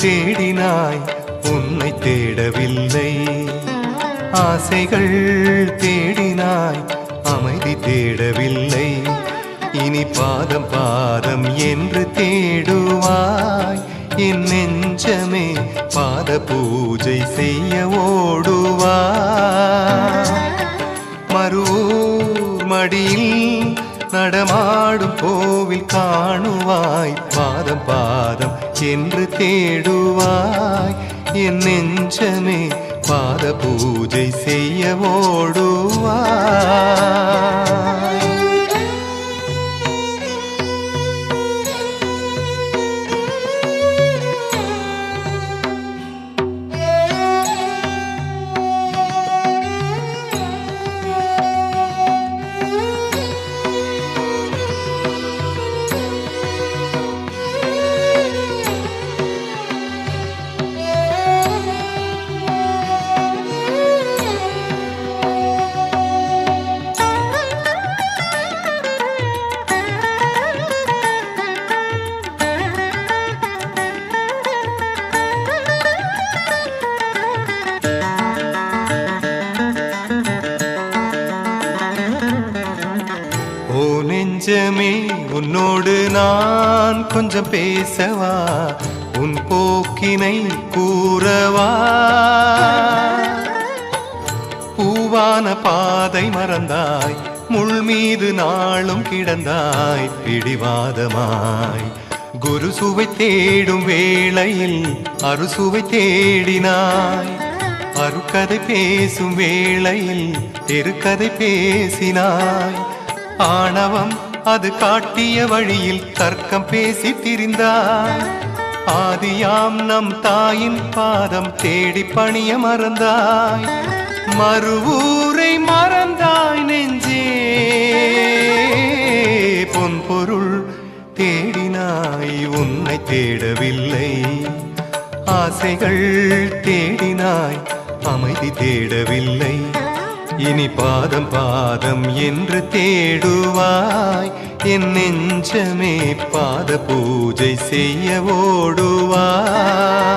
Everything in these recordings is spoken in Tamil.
தேடினாய் உன்னை தேடவில்லை. ஆசைகள் தேடினாய் அமைதி தேடவில்லை. இனி பாதம் பாதம் என்று தேடுவாய். என் நெஞ்சமே பாத பூஜை செய்ய ஓடுவாய். மறுவூர் மடியில் நடமாடும் கோவில் காணுவாய். பாதம் பாதம் என்று தேடுவாய். என் நெஞ்சமே பாத பூஜை செய்ய ஓடுவாய். நெஞ்சமே உன்னோடு நான் கொஞ்சம் பேசவா? உன் போக்கினை கூறவா? பூவான பாதை மறந்தாய், முள் மீது நாளும் கிடந்தாய் பிடிவாதமாய். குருசுவை தேடும் வேளையில் அறுசுவை தேடினாய். அருக்கதை பேசும் வேளையில் தெருக்கதை பேசினாய். ஆணவம் அது காட்டிய வழியில் தர்க்கம் பேசி திரிந்தாய். ஆதியாம் நம் தாயின் பாதம் தேடி பணிய மறந்தாய். மறுவூரை மறந்தாய் நெஞ்சே. பொன் பொருள் தேடினாய் உன்னை தேடவில்லை. ஆசைகள் தேடினாய் அமைதி தேடவில்லை. இனி பாதம் பாதம் என்று தேடுவாய். என் நெஞ்சமே பாத பூஜை செய்ய ஓடுவாய்.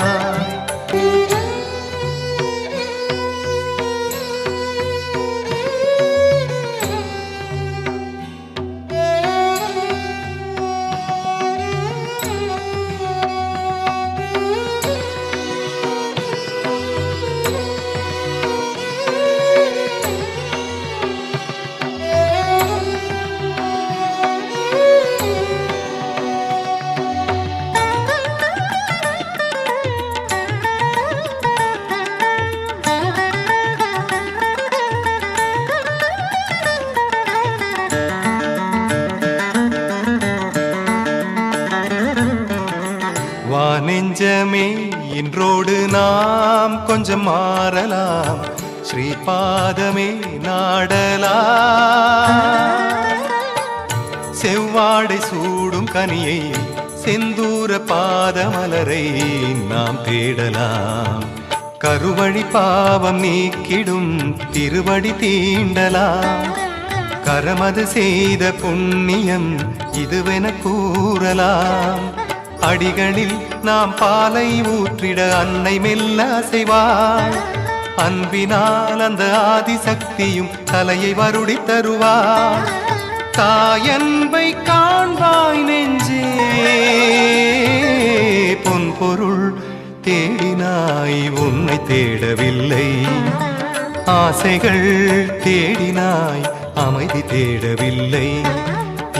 நெஞ்சமே இன்றோடு நாம் கொஞ்சம் மாறலாம். ஸ்ரீபாதமே நாடலாம். செவ்வாடை சூடும் கனியை செந்தூர பாதமலரை நாம் தேடலாம். கருவழி பாவம் நீக்கிடும் திருவடி தீண்டலாம். கரமது செய்த புண்ணியம் இதுவென கூறலாம். அடிகளில் நாம் பாலை ஊற்றிட அன்னை மெல்ல அசைவாள். அன்பினால் அந்த ஆதிசக்தியும் தலையை வருடி தருவாள். தாயன்பை காண்பாய் நெஞ்சே. பொன் பொருள் தேடினாய் உன்னை தேடவில்லை. ஆசைகள் தேடினாய் அமைதி தேடவில்லை.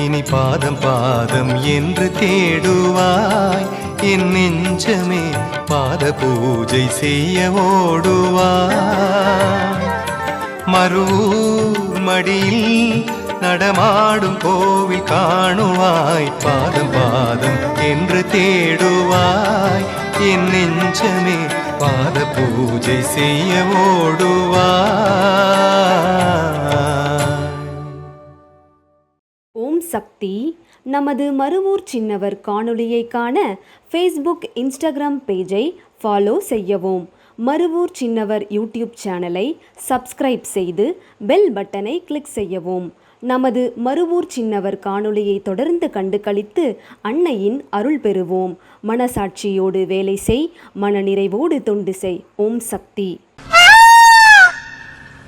இனி பாதம் பாதம் என்று தேடுவாய். என் நெஞ்சமே பாத பூஜை செய்ய ஓடுவாய். மறுவூர் மடியில் நடமாடும் கோவில் காணுவாய். பாதம் பாதம் என்று தேடுவாய். என் நெஞ்சமே பாத பூஜை செய்ய ஓடுவாய். ஓம் சக்தி. நமது மருவூர் சின்னவர் காணொளியை காண ஃபேஸ்புக் இன்ஸ்டாகிராம் பேஜை ஃபாலோ செய்யவும். மருவூர் சின்னவர் யூடியூப் சேனலை சப்ஸ்கிரைப் செய்து பெல் பட்டனை கிளிக் செய்யவும். நமது மருவூர் சின்னவர் காணொளியை தொடர்ந்து கண்டு களித்து அன்னையின் அருள் பெறுவோம். மனசாட்சியோடு வேலை செய், மனநிறைவோடு தொண்டு செய். ஓம் சக்தி.